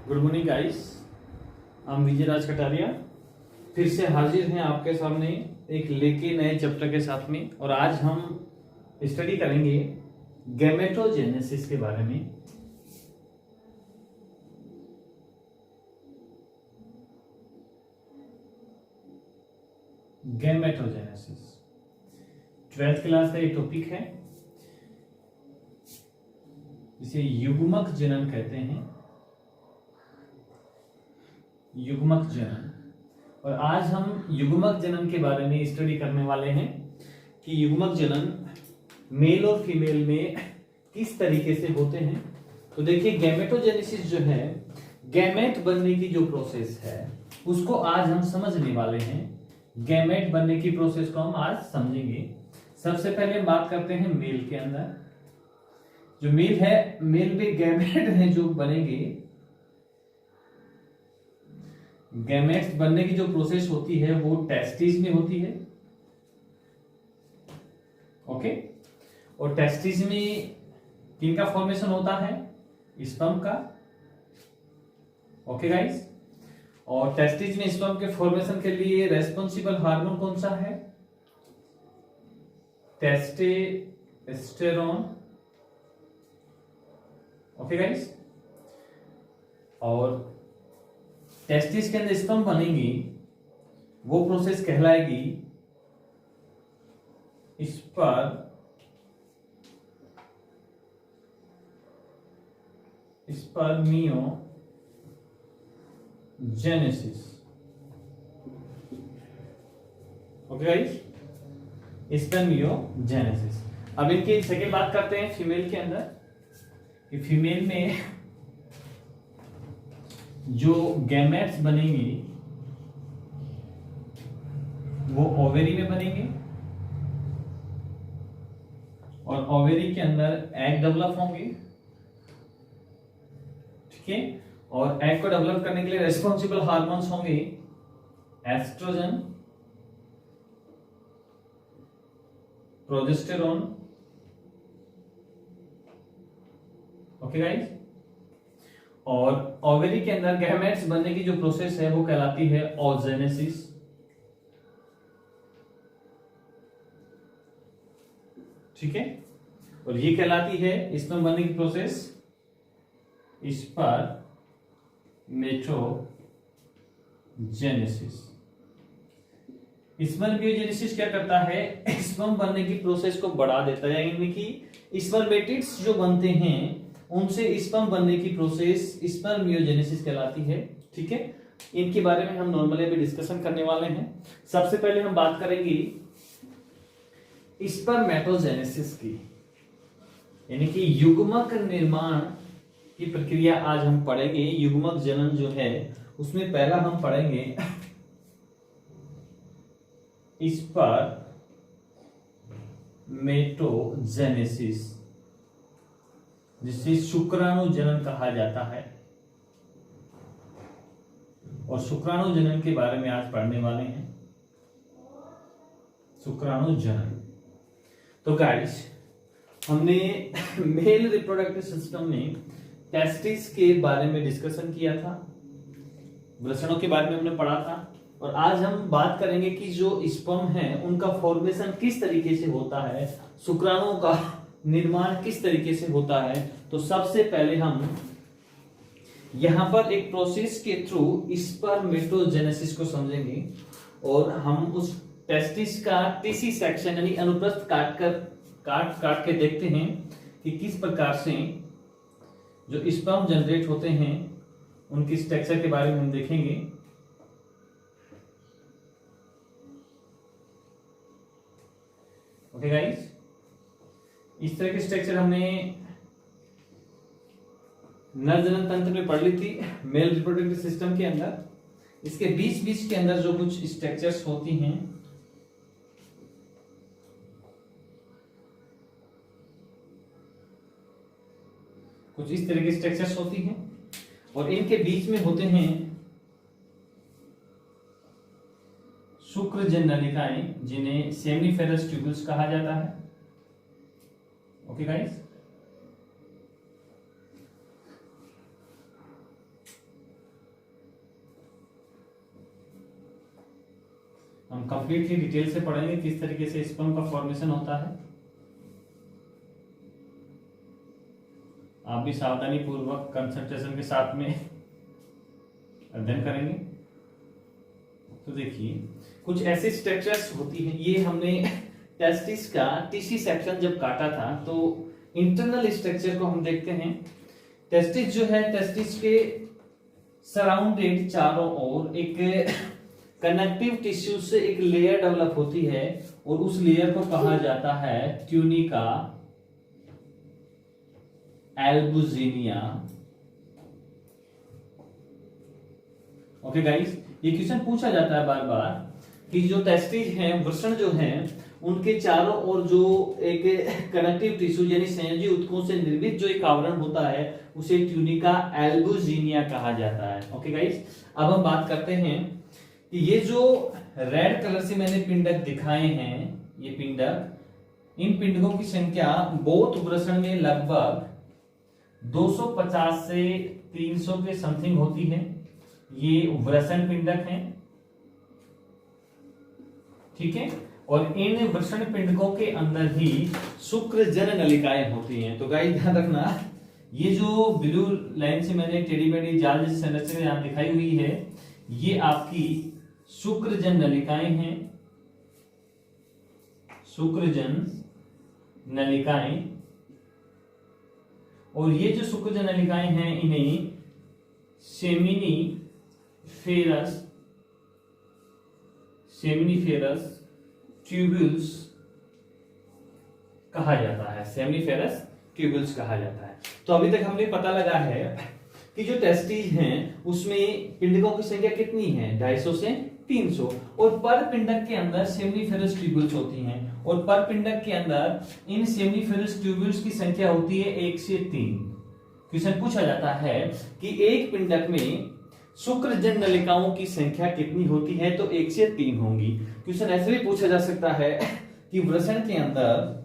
Good morning guys, हम विजय राज कटारिया फिर से हाजिर हैं आपके सामने एक लेके नए चैप्टर के साथ में। और आज हम स्टडी करेंगे गैमेटोजेनेसिस के बारे में। गैमेटोजेनेसिस 12th क्लास का एक टॉपिक है जिसे युग्मक जनन कहते हैं। युग्मक जनन, और आज हम युग्मक जनन के बारे में स्टडी करने वाले हैं कि युग्मक जनन मेल और फीमेल में किस तरीके से होते हैं। तो देखिए, गैमेटोजेनेसिस जो है, गैमेट बनने की जो प्रोसेस है उसको आज हम समझने वाले हैं। गैमेट बनने की प्रोसेस को हम आज समझेंगे। सबसे पहले बात करते हैं मेल के अंदर। जो मेल है, मेल में गैमेट है जो बनेंगे। गैमेट्स बनने की जो प्रोसेस होती है वो टेस्टिस में होती है। ओके, और टेस्टिस में किनका फॉर्मेशन होता है? स्पर्म का। ओके गाइस, और टेस्टिस में स्पर्म के फॉर्मेशन के लिए रेस्पॉन्सिबल हार्मोन कौन सा है? टेस्टोस्टेरोन। ओके गाइस, और टेस्टिस के अंदर स्पर्म बनेगी, वो प्रोसेस कहलाएगी स्पर्मियोजेनेसिस। Okay guys, spermiogenesis. अब इनकी सेकेंड बात करते हैं फीमेल के अंदर कि फीमेल में जो गैमेट्स बनेंगी वो ओवेरी में बनेंगे, और ओवेरी के अंदर एग डेवलप होंगे। ठीक है, और एग को डेवलप करने के लिए रेस्पॉन्सिबल हार्मोन्स होंगे एस्ट्रोजन, प्रोजेस्टेरोन। ओके गाइस, और ओवेरी के अंदर गैमेट्स बनने की जो प्रोसेस है वो कहलाती है ओजेनेसिस। ठीक है, और ये कहलाती है स्पर्म बनने की प्रोसेस स्पर्मेटोजेनेसिस। स्पर्मियोजेनेसिस क्या करता है? स्पर्म बनने की प्रोसेस को बढ़ा देता है, यानी कि स्पर्मेटिड्स जो बनते हैं उनसे स्पर्म बनने की प्रोसेस स्पर्मियोजेनेसिस कहलाती है। ठीक है, इनके बारे में हम नॉर्मली अभी डिस्कशन करने वाले हैं। सबसे पहले हम बात करेंगे स्पर्मेटोजेनेसिस की, यानी कि युग्मक निर्माण की प्रक्रिया आज हम पढ़ेंगे। युग्मक जनन जो है उसमें पहला हम पढ़ेंगे स्पर्मेटोजेनेसिस, जिसे शुक्राणु जनन कहा जाता है। और शुक्राणु जनन के बारे में आज पढ़ने वाले हैं, शुक्राणु जनन। तो गाइस, हमने मेल रिप्रोडक्टिव सिस्टम में टेस्टिस के बारे में डिस्कशन किया था, वृषणों के बारे में हमने पढ़ा था। और आज हम बात करेंगे कि जो स्पर्म है उनका फॉर्मेशन किस तरीके से होता है, शुक्राणुओं का निर्माण किस तरीके से होता है। तो सबसे पहले हम यहां पर एक प्रोसेस के थ्रू स्पर्मेटोजेनेसिस को समझेंगे, और हम उस टेस्टिस का टीसी सेक्शन यानी अनुप्रस्थ काट के देखते हैं कि किस प्रकार से जो स्पर्म जनरेट होते हैं उनकी स्ट्रक्चर के बारे में हम देखेंगे। ओके गाइस, इस तरह की स्ट्रक्चर हमने नर जनन तंत्र में पढ़ ली थी मेल रिप्रोडक्टिव सिस्टम के अंदर। इसके बीच बीच के अंदर जो कुछ स्ट्रक्चर्स होती हैं, कुछ इस तरह की स्ट्रक्चर्स होती हैं, और इनके बीच में होते हैं शुक्रजन नलिकाएं, जिन्हें सेमिनिफेरस ट्यूब्यूल्स कहा जाता है। ओके गाइस, कंप्लीटली डिटेल से पढ़ेंगे किस तरीके से स्पर्म का फॉर्मेशन होता है। आप भी सावधानी पूर्वक कंसंट्रेशन के साथ में अध्ययन करेंगे। तो देखिए कुछ ऐसी स्ट्रक्चर्स होती हैं, ये हमने टेस्टिस का टीसी सेक्शन जब काटा था तो इंटरनल स्ट्रक्चर को हम देखते हैं। टेस्टिस जो है, टेस्टिस के सराउंडेड चारों ओर एक कनेक्टिव टिश्यू से एक लेयर डेवलप होती है और उस लेयर को कहा जाता है ट्यूनिका एल्बुजिनिया। ओके गाइस, ये क्वेश्चन पूछा जाता है बार बार कि जो टेस्टिस हैं, वृषण जो हैं, उनके चारों ओर जो एक कनेक्टिव टिश्यू यानी संयोजी ऊतकों से निर्मित जो एक आवरण होता है उसे ट्यूनिका एल्बुजिनिया कहा जाता है। ओके गाइस, अब हम बात करते हैं कि ये जो रेड कलर से मैंने पिंडक दिखाए हैं, ये पिंडक, इन पिंडकों की संख्या बोथ वृषण में लगभग 250 से 300 के समथिंग होती है। ये वृषण पिंडक हैं, ठीक है, और इन वृषण पिंडकों के अंदर ही शुक्रजन नलिकाएं होती हैं। तो गाइस ध्यान रखना, ये जो ब्लू लाइन से मैंने टेढ़ी मेढ़ी जाल जैसी संरचना यहां दिखाई हुई है, ये आपकी शुक्रजन नलिकाएं हैं, शुक्रजन नलिकाएं। और ये जो शुक्रजन नलिकाएं हैं इन्हें सेमिनिफेरस ट्यूब्यूल्स कहा जाता है, सेमिनिफेरस ट्यूब्यूल्स कहा जाता है। तो अभी तक हमने पता लगा है कि जो टेस्टिस हैं उसमें पिंडकों की संख्या कितनी है, 250 से 300, और पर पिंडक के अंदर सेमिनिफेरस ट्यूब्यूल्स होती हैं, और पर पिंडक के अंदर इन सेमिनिफेरस ट्यूब्यूल्स की संख्या होती है 1 से 3। क्वेश्चन पूछा जाता है कि एक पिंडक में शुक्रजन नलिकाओं की संख्या कितनी होती है, तो 1 से 3 होंगी। क्वेश्चन ऐसे भी पूछा जा सकता है कि वृषण के अंदर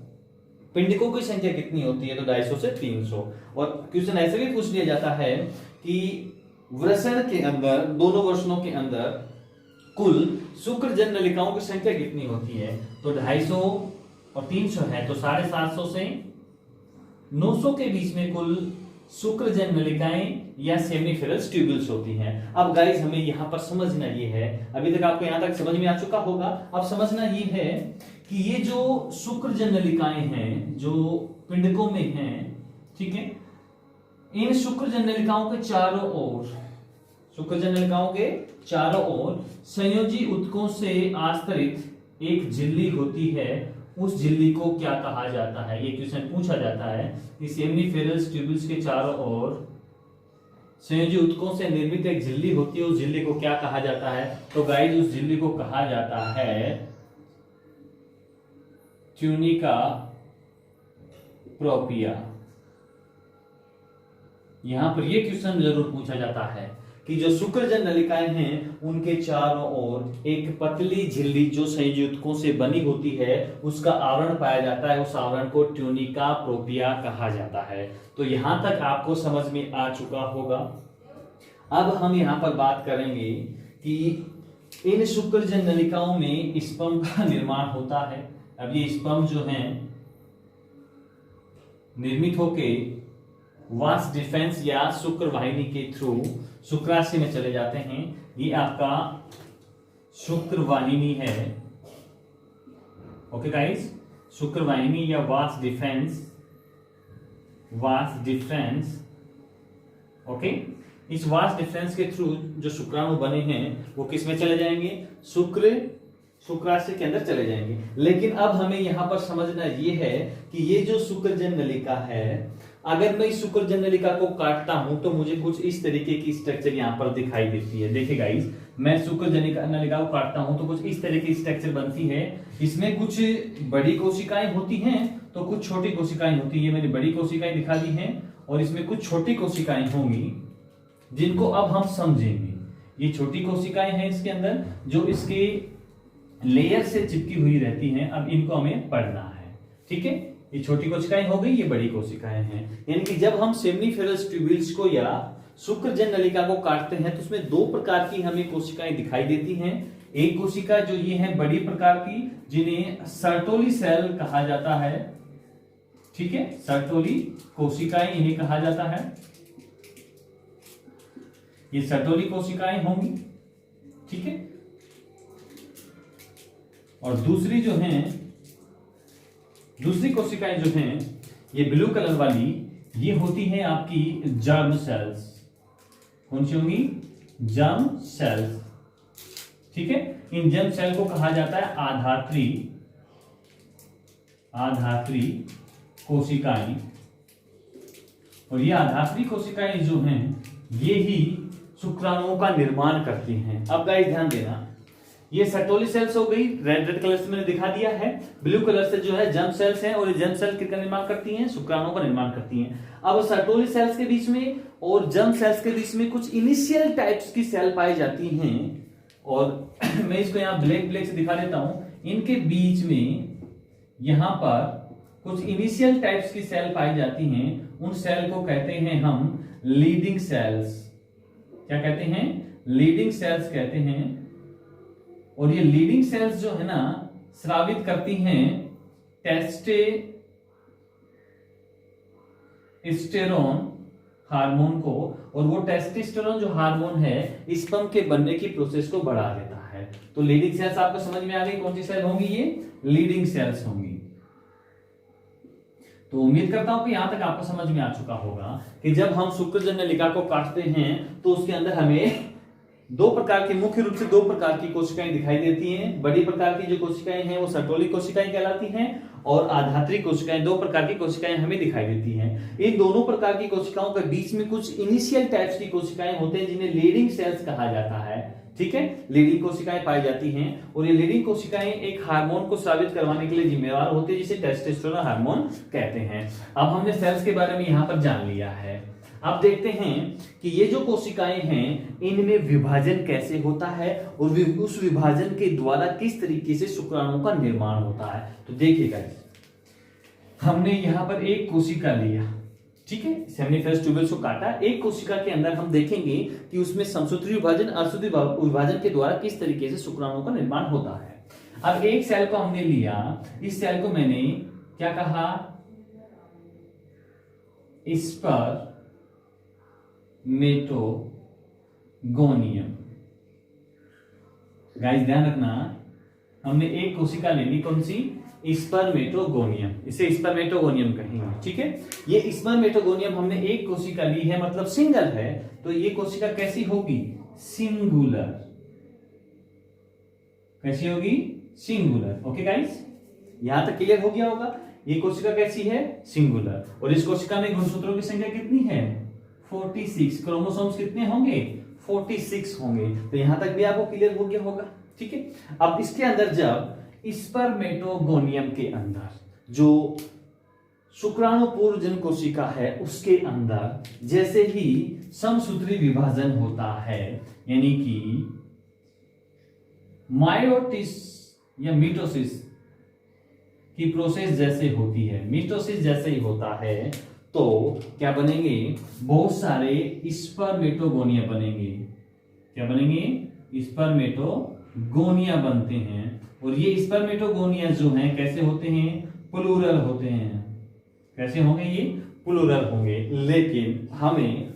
पिंडकों की संख्या कितनी होती है, तो 250 से 300। और क्वेश्चन ऐसे भी पूछ लिया जाता है कि वृषण के अंदर, दोनों वृषणों के अंदर कुल शुक्रजन नलिकाओं की संख्या कितनी होती है, तो 250 और 300 है, तो 750 से 900 के बीच में कुल शुक्रजन नलिकाएं या सेमिनिफेरस ट्यूब्यूल्स होती हैं। अब गाइस हमें यहां पर समझना ये है, अभी तक आपको यहां तक समझ में आ चुका होगा, अब समझना ये है कि ये जो शुक्रजन नलिकाएं हैं जो पिंडकों में हैं, ठीक है, इन शुक्रजन नलिकाओं के चारों ओर, शुक्रजन नलिकाओं के चारों ओर संयोजी ऊतकों से आस्तरित एक झिल्ली होती है। उस झिल्ली को क्या कहा जाता है, ये क्वेश्चन पूछा जाता है कि सेमिनिफेरस ट्यूब्यूल्स के चारों ओर संयोजी ऊतकों से निर्मित एक झिल्ली होती है, उस झिल्ली को क्या कहा जाता है, तो गाइस उस झिल्ली को कहा जाता है ट्यूनिका प्रोपिया। यहां पर यह क्वेश्चन जरूर पूछा जाता है कि जो शुक्रजन नलिकाएं हैं उनके चारों ओर एक पतली झिल्ली जो संयोजी ऊतकों से बनी होती है उसका आवरण पाया जाता है, उस आवरण को ट्यूनिका प्रोपिया कहा जाता है। तो यहां तक आपको समझ में आ चुका होगा। अब हम यहां पर बात करेंगे कि इन शुक्रजन नलिकाओं में स्पर्म का निर्माण होता है। अब ये स्पर्म जो हैं निर्मित होके वास डिफेंस या शुक्र वाहिनी के थ्रू शुक्राशय में चले जाते हैं। ये आपका शुक्र वाहिनी है। ओके गाइस, शुक्र वाहिनी या वास डिफेंस। ओके, इस वास डिफेंस के थ्रू जो शुक्राणु बने हैं वो किस में चले जाएंगे, शुक्राशय के अंदर चले जाएंगे। लेकिन अब हमें यहां पर समझना ये है कि ये जो शुक्रजन नलिका है, अगर मैं इस शुक्रजन नलिका को काटता हूं तो मुझे कुछ इस तरीके की स्ट्रक्चर यहां पर दिखाई देती है। देखिए गाइस, मैं शुक्रजन नलिका को काटता हूं तो कुछ इस तरह की स्ट्रक्चर बनती है। इसमें कुछ बड़ी कोशिकाएं होती हैं तो कुछ छोटी कोशिकाएं होती है। ये मैंने बड़ी कोशिकाएं दिखा दी हैं और इसमें कुछ छोटी कोशिकाएं होंगी जिनको अब हम समझेंगे। ये छोटी कोशिकाएं हैं इसके अंदर जो इसके लेयर से चिपकी हुई रहती हैं। अब इनको हमें पढ़ना है, ठीक है। ये छोटी कोशिकाएं हो गई, ये बड़ी कोशिकाएं हैं। यानी कि जब हम सेमिनिफेरस ट्यूब्यूल्स को या शुक्रजन नलिका को काटते हैं तो उसमें दो प्रकार की हमें कोशिकाएं दिखाई देती हैं। एक कोशिका जो ये है बड़ी प्रकार की, जिन्हें सर्टोली सेल कहा जाता है। ठीक है, सर्टोली कोशिकाएं इन्हें कहा जाता है। ये सर्टोली कोशिकाएं होंगी। ठीक है, और दूसरी जो हैं, दूसरी कोशिकाएं जो हैं ये ब्लू कलर वाली, ये होती हैं आपकी जर्म सेल्स। कौन सी होंगी? Germ cells. ठीक है, इन जर्म सेल को कहा जाता है आधात्री कोशिकाएं। और ये आधात्री कोशिकाएं जो हैं ये ही शुक्राणुओं का निर्माण करती हैं। अब गाइस ध्यान देना, ये सर्टोली सेल्स हो गई, रेड कलर से मैंने दिखा दिया है। ब्लू कलर से जो है जर्म सेल्स हैं, और ये जर्म सेल किसका निर्माण करती हैं? शुक्राणुओं का निर्माण करती हैं। अब सर्टोली सेल्स के बीच में और जर्म सेल्स के बीच में कुछ इनिशियल टाइप्स की सेल पाई जाती हैं, और मैं इसको यहाँ ब्लैक से दिखा देता हूं। इनके बीच में यहां पर कुछ इनिशियल टाइप्स की सेल पाई जाती हैं। उन सेल को कहते हैं हम लीडिंग सेल्स। क्या कहते हैं? लीडिंग सेल्स कहते हैं। और ये लीडिंग सेल्स जो है ना, स्रावित करती हैं टेस्टोस्टेरोन हार्मोन को, और वो टेस्टोस्टेरोन जो हार्मोन है स्पर्म के बनने की प्रोसेस को बढ़ा देता है। तो लीडिंग सेल्स आपको समझ में आ गई कौन सी सेल होंगी? ये लीडिंग सेल्स होंगी। तो उम्मीद करता हूं कि यहां तक आपको समझ में आ चुका होगा कि जब हम शुक्रजन्य नलिका को काटते हैं तो उसके अंदर हमें दो प्रकार की, मुख्य रूप से दो प्रकार की कोशिकाएं दिखाई देती हैं। बड़ी प्रकार की जो कोशिकाएं हैं वो सर्टोली कोशिकाएं कहलाती हैं, और आधात्री कोशिकाएं, दो प्रकार की कोशिकाएं हमें दिखाई देती हैं। इन दोनों प्रकार की कोशिकाओं के बीच में कुछ इनिशियल टाइप्स की कोशिकाएं होते हैं जिन्हें लीडिंग सेल्स कहा जाता है। ठीक है, लीडिंग कोशिकाएं पाई जाती हैं, और ये लीडिंग कोशिकाएं एक हार्मोन को स्रावित करवाने के लिए जिम्मेवार होती है जिसे टेस्टोस्टेरोन हार्मोन कहते हैं। अब हमने सेल्स के बारे में यहां पर जान लिया है। अब देखते हैं कि ये जो कोशिकाएं हैं इनमें विभाजन कैसे होता है, और उस विभाजन के द्वारा किस तरीके से शुक्राणुओं का निर्माण होता है। तो देखिएगा, हमने यहां पर एक कोशिका लिया। ठीक है, सेमिनिफरस ट्यूबल्स को काटा। एक कोशिका के अंदर हम देखेंगे कि उसमें समसूत्री विभाजन, अर्धसूत्री विभाजन के द्वारा किस तरीके से शुक्राणुओं का निर्माण होता है। अब एक सेल को हमने लिया, इस सेल को मैंने क्या कहा? स्पर्मेटोगोनियम। गाइस ध्यान रखना, हमने एक कोशिका ले ली, कौन सी? स्पर्मेटोगोनियम। इसे स्पर्मेटोगोनियम कहेंगे। ठीक है, ये स्पर्मेटोगोनियम हमने एक कोशिका ली है, मतलब सिंगल है। तो ये कोशिका कैसी होगी? सिंगुलर। कैसी होगी? सिंगुलर। ओके गाइस, यहां तक क्लियर हो गया होगा। ये कोशिका कैसी है? सिंगुलर। और इस कोशिका में गुणसूत्रों की संख्या कितनी है? 46। क्रोमोसोम्स कितने होंगे? 46 होंगे। तो यहां तक भी आपको क्लियर हो गया होगा। ठीक है, अब इसके अंदर जब स्पर्मेटोगोनियम के अंदर जो शुक्राणु पूर्वजन कोशिका है उसके अंदर जैसे ही समसूत्री विभाजन होता है, यानी कि मायोसिस या मीटोसिस की प्रोसेस जैसे होती है, मीटोसिस जैसे ही होता है, तो क्या बनेंगे? बहुत सारे स्पर्मेटोगोनिया बनेंगे। क्या बनेंगे? स्पर्मेटोगोनिया बनते हैं। और ये स्पर्मेटोगोनिया जो हैं कैसे होते हैं? प्लूरल होते हैं। कैसे होंगे? ये प्लूरल होंगे। लेकिन हमें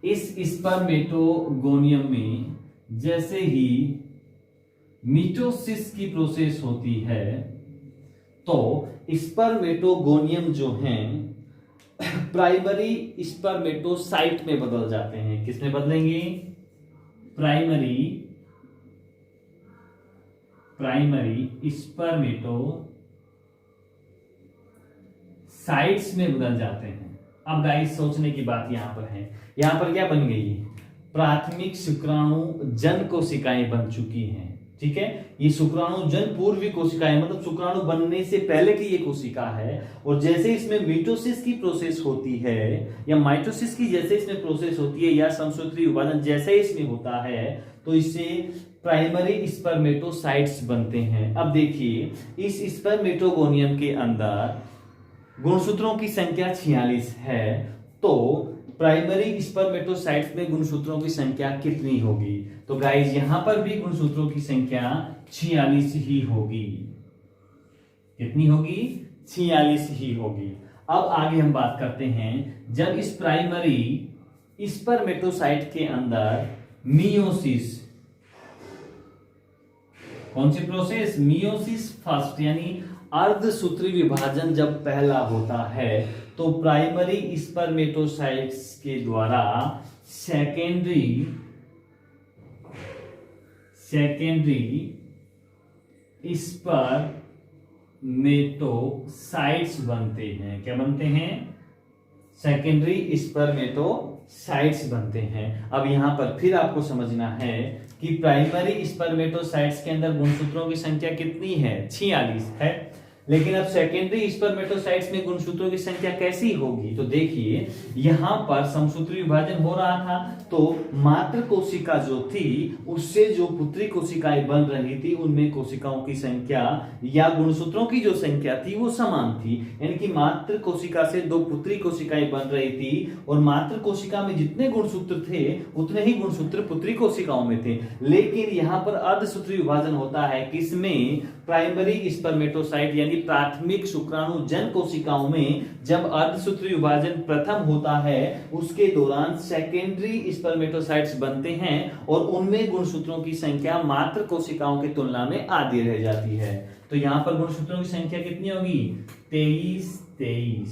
इस स्पर्मेटोगोनियम में जैसे ही मीटोसिस की प्रोसेस होती है तो स्पर्मेटोगोनियम जो हैं प्राइमरी स्पर्मेटोसाइट में बदल जाते हैं। किसमें बदलेंगे? प्राइमरी स्पर्मेटोसाइट्स में बदल जाते हैं। अब गाइस सोचने की बात यहां पर है, यहां पर क्या बन गई? प्राथमिक शुक्राणु जन कोशिकाएं बन चुकी हैं। ठीक है, ये शुक्राणु जन पूर्वी कोशिकाएं, मतलब शुक्राणु बनने से पहले की ये कोशिका है। और जैसे इसमें मीटोसिस की प्रोसेस होती है या माइटोसिस की जैसे इसमें प्रोसेस होती है या समसूत्री विभाजन जैसे इसमें होता है, तो इससे प्राइमरी स्पर्मेटोसाइट्स बनते हैं। अब देखिए, इस स्पर्मेटोगोनियम के अंदर गुणसूत्रों की संख्या 46 है, तो प्राइमरी स्पर्मेटोसाइट्स में गुणसूत्रों की संख्या कितनी होगी? तो गाइस यहां पर भी गुणसूत्रों की संख्या 46 ही होगी। कितनी होगी? 46 ही होगी। अब आगे हम बात करते हैं, जब इस प्राइमरी स्पर्मेटोसाइट के अंदर मियोसिस, कौन सी प्रोसेस? मियोसिस फर्स्ट, यानी अर्धसूत्री विभाजन जब पहला होता है, तो प्राइमरी स्पर्मेटोसाइट्स के द्वारा सेकेंडरी स्पर्मेटोसाइट्स बनते हैं। क्या बनते हैं? सेकेंडरी स्पर्मेटोसाइट्स बनते हैं। अब यहां पर फिर आपको समझना है कि प्राइमरी स्पर्मेटोसाइट्स के अंदर गुणसूत्रों की संख्या कितनी है? 46 है। लेकिन अब सेकेंडरी स्पर्मेटोसाइट्स में गुणसूत्रों की संख्या कैसी होगी? तो देखिए यहां पर समसूत्री विभाजन हो रहा था, तो मातृ कोशिका जो थी उससे जो पुत्री कोशिकाएं बन रही थी उनमें कोशिकाओं की संख्या या गुणसूत्रों की जो संख्या थी वो समान थी। यानी कि मातृ कोशिका से दो पुत्री कोशिकाएं बन रही थी और मातृ कोशिका में जितने गुणसूत्र थे उतने ही गुणसूत्र पुत्री कोशिकाओं में थे। लेकिन यहां पर अर्धसूत्री विभाजन होता है किसमें? प्राइमरी स्पर्मेटोसाइट यानी प्राथमिक शुक्राणु जन कोशिकाओं में जब अर्धसूत्री विभाजन प्रथम होता है उसके दौरान सेकेंडरी स्पर्मेटोसाइट्स बनते हैं और उनमें गुणसूत्रों की संख्या मातृ कोशिकाओं की तुलना में आधी रह जाती है। तो यहां पर गुणसूत्रों की संख्या कितनी होगी? 23।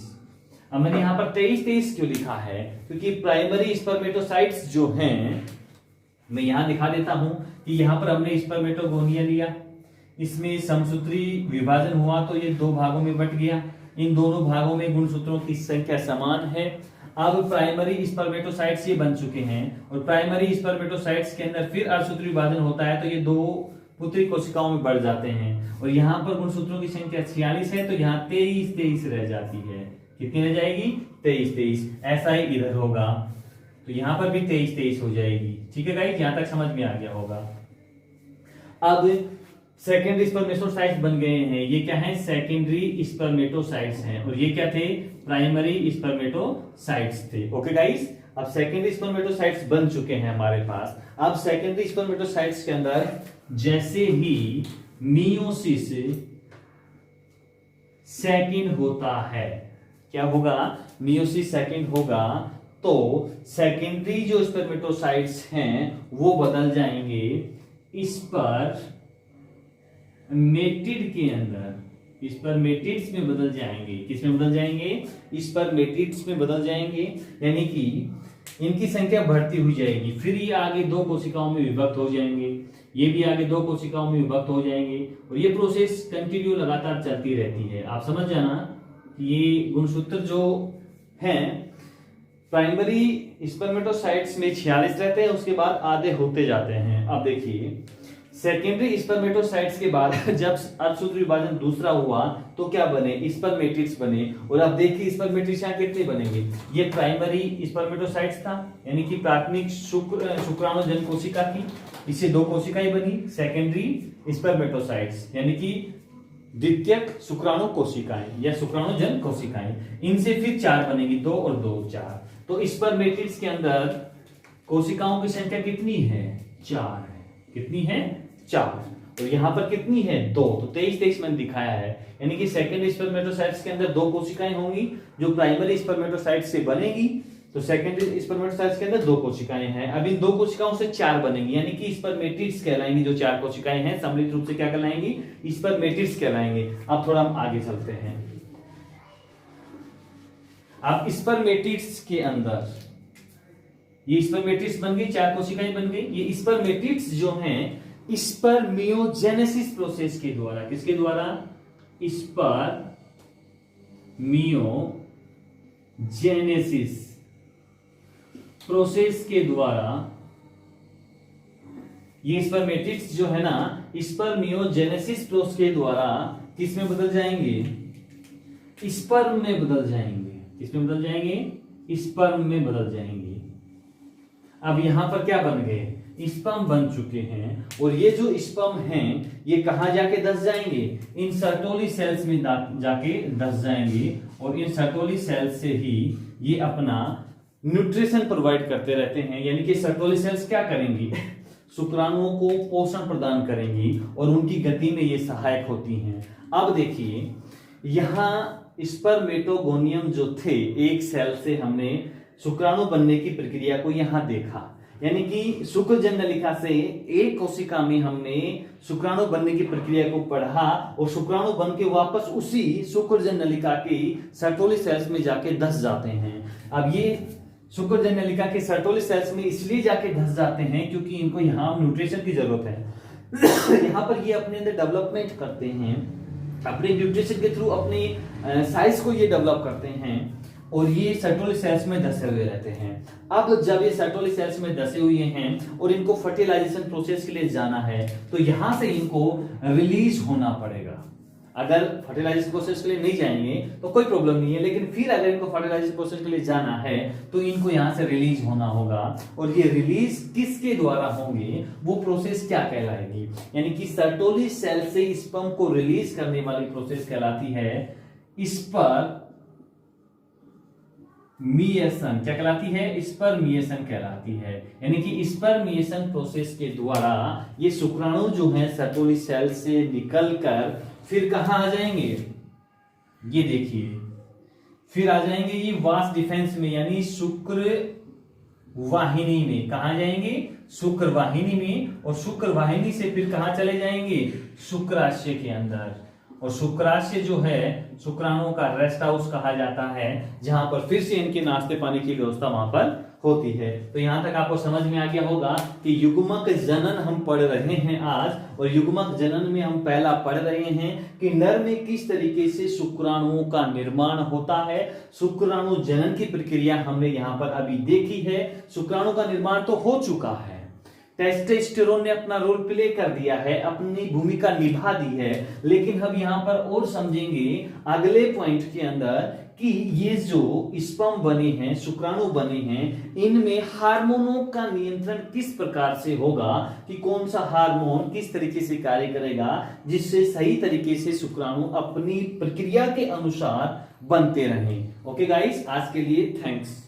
अब मैंने यहां पर 23 क्यों लिखा है? क्योंकि प्राइमरी स्पर्मेटोसाइट्स जो हैं, मैं यहां दिखा देता हूं कि यहां पर हमने स्पर्मेटोगोनिया लिया, इसमें समसूत्री विभाजन हुआ तो ये दो भागों में बट गया। इन दोनों भागों में गुणसूत्रों की संख्या समान है। अब प्राइमरी स्पर्मेटोसाइट्स ये बन चुके हैं और प्राइमरी स्पर्मेटोसाइट्स के अंदर फिर अर्धसूत्री विभाजन होता है तो ये दो पुत्री कोशिकाओं में बढ़ जाते हैं और यहाँ पर गुणसूत्रों की संख्या 46 है तो यहाँ 23 रह जाती है। कितनी रह जाएगी? 23। ऐसा ही इधर होगा तो यहाँ पर भी 23 हो जाएगी। ठीक है गाइस, यहां तक समझ में आ गया होगा। अब सेकेंडरी स्पर्मेटोसाइट्स बन गए हैं। ये क्या है? सेकेंडरी स्पर्मेटोसाइट्स हैं और ये क्या थे? प्राइमरी स्पर्मेटोसाइट्स थे। ओके गाइस, अब सेकेंडरी स्पर्मेटोसाइट्स बन चुके हैं हमारे पास। अब सेकेंडरी स्पर्मेटोसाइट्स के अंदर जैसे ही मियोसिस सेकंड होता है, क्या होगा? मियोसिस सेकंड होगा तो सेकेंडरी जो स्पर्मेटोसाइट्स हैं वो बदल जाएंगे स्पर्मेटिड के अंदर, स्पर्मेटिड्स में बदल जाएंगे। किस में बदल जाएंगे? स्पर्मेटिड्स में बदल जाएंगे। यानी कि इनकी संख्या बढ़ती हुई जाएगी। फिर ये आगे दो कोशिकाओं में विभक्त हो जाएंगे, ये भी आगे दो कोशिकाओं में विभक्त हो जाएंगे और ये प्रोसेस कंटिन्यू लगातार चलती रहती है। आप समझ जाना कि ये गुणसूत्र जो हैं प्राइमरी स्पर्मेटोसाइट्स में 46 रहते हैं, उसके बाद आधे होते जाते हैं। अब देखिए सेकेंडरी स्पर्मेटोसाइट्स के बाद जब अर्धसूत्री विभाजन दूसरा हुआ तो क्या बने? स्पर्मेटिड्स बने। और अब देखिए स्पर्मेटिड्स यहाँ कितने बनेंगे? ये प्राइमरी स्पर्मेटोसाइट्स था यानी कि प्राथमिक शुक्राणु जन कोशिका थी, इससे दो कोशिकाएं बनी। सेकेंडरी स्पर्मेटोसाइट्स यानी कि द्वितीयक शुक्राणु कोशिकाएं या शुक्राणु जन कोशिकाएं, इनसे फिर 4 बनेगी, 2 और 2 4। तो स्पर्मेटिड्स के अंदर कोशिकाओं की संख्या कितनी है? 4 है। कितनी है? 4। और यहां पर कितनी है? 2। तो 23 मैंने दिखाया है। यानी कि सेकेंडरी स्पर्मेटोसाइट्स के अंदर 2 कोशिकाएं होंगी जो प्राइमरी स्पर्मेटोसाइट्स से बनेगी। तो सेकेंडरी स्पर्मेटोसाइट्स के अंदर 2 कोशिकाएं हैं। अब इन 2 कोशिकाओं से 4 बनेंगी यानी कि स्पर्मेटिड्स कहलाएंगी। जो 4 कोशिकाएं हैं सम्मिलित रूप से क्या कहलाएंगी? स्पर्मेटिड्स कहलाएंगे। अब थोड़ा हम आगे चलते हैं। अब स्पर्मेटिड्स के अंदर ये स्पर्मेटिड्स बन गई, 4 कोशिकाएं बन गई। ये स्पर्मेटिड्स जो हैं स्पर्मियोजेनेसिस प्रोसेस के द्वारा, किसके द्वारा? स्पर्मियोजेनेसिस प्रोसेस के द्वारा ये स्पर्मेटिड्स जो है ना स्पर्मियोजेनेसिस प्रोसेस के द्वारा किस में बदल जाएंगे? स्पर्म में बदल जाएंगे। किस में बदल जाएंगे? स्पर्म में बदल जाएंगे। अब यहां पर क्या बन गए? स्पर्म बन चुके हैं और ये जो स्पर्म हैं ये कहां जाके धस जाएंगे, इन सर्टोली सेल्स में जाके धस जाएंगे और इन सर्टोली सेल्स से ही ये अपना न्यूट्रिशन प्रोवाइड करते रहते हैं। यानी कि सर्टोली सेल्स क्या करेंगी, शुक्राणुओं को पोषण प्रदान करेंगी और उनकी गति में ये सहायक होती हैं। अब देखिए यहां स्पर्मेटोगोनियम जो थे, एक सेल से हमने शुक्राणु बनने की प्रक्रिया को यहां देखा, यानी कि शुक्रजन नलिका से एक कोशिका में हमने शुक्राणु बनने की प्रक्रिया को पढ़ा और शुक्राणु बन के वापस उसी शुक्रजन नलिका की सर्टोली सेल्स में जाके धस जाते हैं। अब ये शुक्रजन नलिका के सर्टोली सेल्स में इसलिए जाके धस जाते हैं क्योंकि इनको यहाँ न्यूट्रिशन की जरूरत है। यहाँ पर ये अपने अंदर डेवलपमेंट करते हैं, अपने न्यूट्रिशन के थ्रू अपनी साइज को ये डेवलप करते हैं और ये सर्टोली सेल्स में धसे हुए रहते हैं। अब जब ये सर्टोली सेल्स में धसे हुए हैं और इनको फर्टिलाइजेशन प्रोसेस के लिए जाना है तो यहां से इनको रिलीज होना पड़ेगा। अगर फर्टिलाइजेशन प्रोसेस के लिए नहीं जाएंगे तो कोई प्रॉब्लम नहीं है, लेकिन फिर अगर इनको फर्टिलाइजेशन प्रोसेस के लिए जाना है तो इनको यहां से रिलीज होना होगा। और ये रिलीज किसके द्वारा होंगे, वो प्रोसेस क्या कहलाएगी, यानी कि सर्टोली सेल से स्पर्म को रिलीज करने वाली प्रोसेस कहलाती है स्पर्मिएशन। क्या कहलाती है, स्पर्मिएशन कहलाती है। यानी कि स्पर्मिएशन प्रोसेस के द्वारा ये शुक्राणु जो है सर्टोली सेल से निकलकर फिर कहां आ जाएंगे, ये देखिए फिर आ जाएंगे ये वास डिफेंस में, यानी शुक्र वाहिनी में। कहां जाएंगे, शुक्र वाहिनी में, और शुक्र वाहिनी से फिर कहां चले जाएंगे, शुक्राशय के अंदर। और शुक्राशय जो है शुक्राणुओं का रेस्ट हाउस कहा जाता है, जहां पर फिर से इनके नाश्ते पानी की व्यवस्था वहां पर होती है। तो यहां तक आपको समझ में आ गया होगा कि युग्मक जनन हम पढ़ रहे हैं आज, और युग्मक जनन में हम पहला पढ़ रहे हैं कि नर में किस तरीके से शुक्राणुओं का निर्माण होता है। शुक्राणु जनन की प्रक्रिया हमने यहां पर अभी देखी है। शुक्राणु का निर्माण तो हो चुका है, टेस्टोस्टेरोन ने अपना रोल प्ले कर दिया है, अपनी भूमिका निभा दी है, लेकिन हम यहां पर और समझेंगे अगले पॉइंट के अंदर कि ये जो स्पर्म बने हैं, शुक्राणु बने हैं, इनमें हार्मोनों का नियंत्रण किस प्रकार से होगा, कि कौन सा हार्मोन किस तरीके से कार्य करेगा जिससे सही तरीके से शुक्राणु अपनी प्रक्रिया के अनुसार बनते रहें। ओके गाइस, आज के लिए थैंक्स।